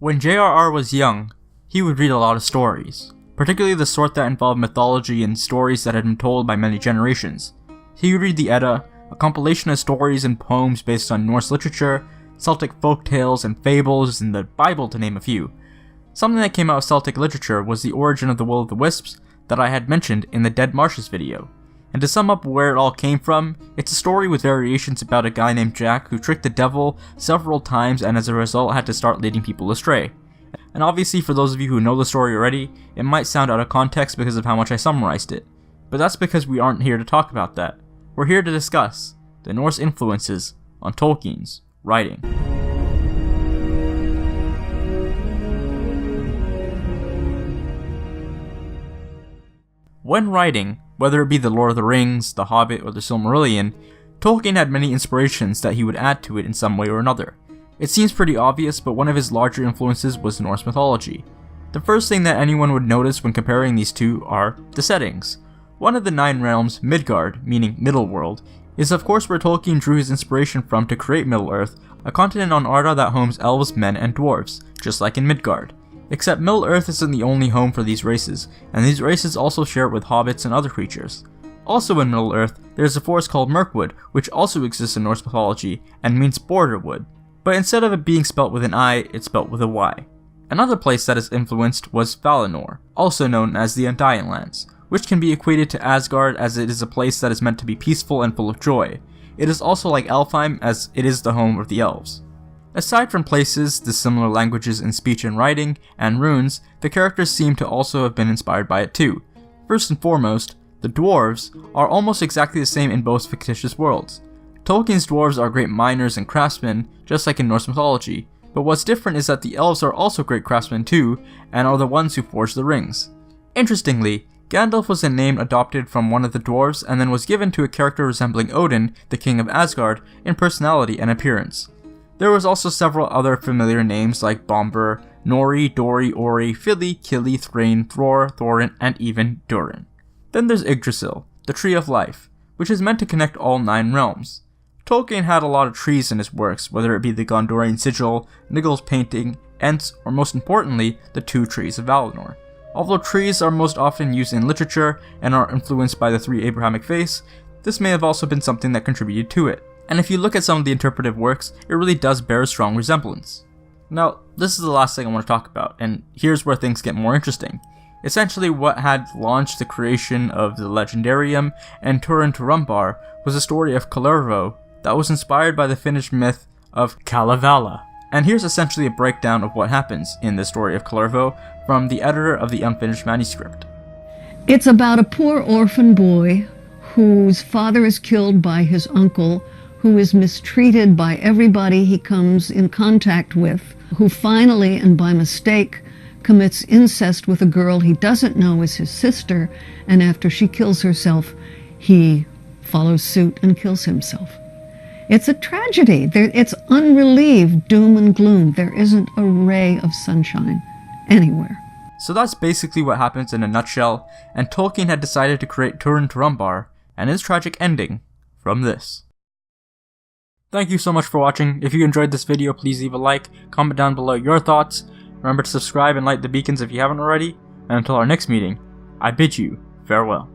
When JRR was young, he would read a lot of stories, particularly the sort that involved mythology and stories that had been told by many generations. He would read the Edda, a compilation of stories and poems based on Norse literature, Celtic folk tales and fables, and the Bible to name a few. Something that came out of Celtic literature was the origin of the Will of the Wisps that I had mentioned in the Dead Marshes video. And to sum up where it all came from, it's a story with variations about a guy named Jack who tricked the devil several times and as a result had to start leading people astray. And obviously for those of you who know the story already, it might sound out of context because of how much I summarized it. But that's because we aren't here to talk about that. We're here to discuss the Norse influences on Tolkien's writing. When writing, whether it be The Lord of the Rings, The Hobbit, or The Silmarillion, Tolkien had many inspirations that he would add to it in some way or another. It seems pretty obvious, but one of his larger influences was Norse mythology. The first thing that anyone would notice when comparing these two are the settings. One of the 9 realms, Midgard, meaning Middle World, is of course where Tolkien drew his inspiration from to create Middle-earth, a continent on Arda that homes elves, men, and dwarves, just like in Midgard. Except Middle-earth isn't the only home for these races, and these races also share it with hobbits and other creatures. Also in Middle-earth, there's a forest called Mirkwood, which also exists in Norse mythology, and means border wood. But instead of it being spelt with an I, it's spelt with a Y. Another place that is influenced was Valinor, also known as the Undying Lands, which can be equated to Asgard as it is a place that is meant to be peaceful and full of joy. It is also like Elfheim as it is the home of the elves. Aside from places, the similar languages in speech and writing, and runes, the characters seem to also have been inspired by it too. First and foremost, the Dwarves are almost exactly the same in both fictitious worlds. Tolkien's dwarves are great miners and craftsmen, just like in Norse mythology, but what's different is that the elves are also great craftsmen too, and are the ones who forge the rings. Interestingly, Gandalf was a name adopted from one of the dwarves and then was given to a character resembling Odin, the king of Asgard, in personality and appearance. There was also several other familiar names like Bombur, Nori, Dori, Ori, Fili, Kili, Thrain, Thror, Thorin, and even Durin. Then there's Yggdrasil, the Tree of Life, which is meant to connect all 9 realms. Tolkien had a lot of trees in his works, whether it be the Gondorian sigil, Niggel's painting, Ents, or most importantly, the 2 trees of Valinor. Although trees are most often used in literature and are influenced by the 3 Abrahamic faiths, this may have also been something that contributed to it. And if you look at some of the interpretive works, it really does bear a strong resemblance. Now, this is the last thing I want to talk about, and here's where things get more interesting. Essentially, what had launched the creation of the Legendarium and Turin Turambar was a story of Kalervo that was inspired by the Finnish myth of Kalevala. And here's essentially a breakdown of what happens in the story of Kalervo from the editor of the unfinished manuscript. It's about a poor orphan boy whose father is killed by his uncle, who is mistreated by everybody he comes in contact with, who finally, and by mistake, commits incest with a girl he doesn't know is his sister, and after she kills herself, he follows suit and kills himself. It's a tragedy. It's unrelieved doom and gloom. There isn't a ray of sunshine anywhere. So that's basically what happens in a nutshell, and Tolkien had decided to create Turin Turambar and his tragic ending from this. Thank you so much for watching. If you enjoyed this video, please leave a like, comment down below your thoughts, remember to subscribe and light the beacons if you haven't already, and until our next meeting, I bid you farewell.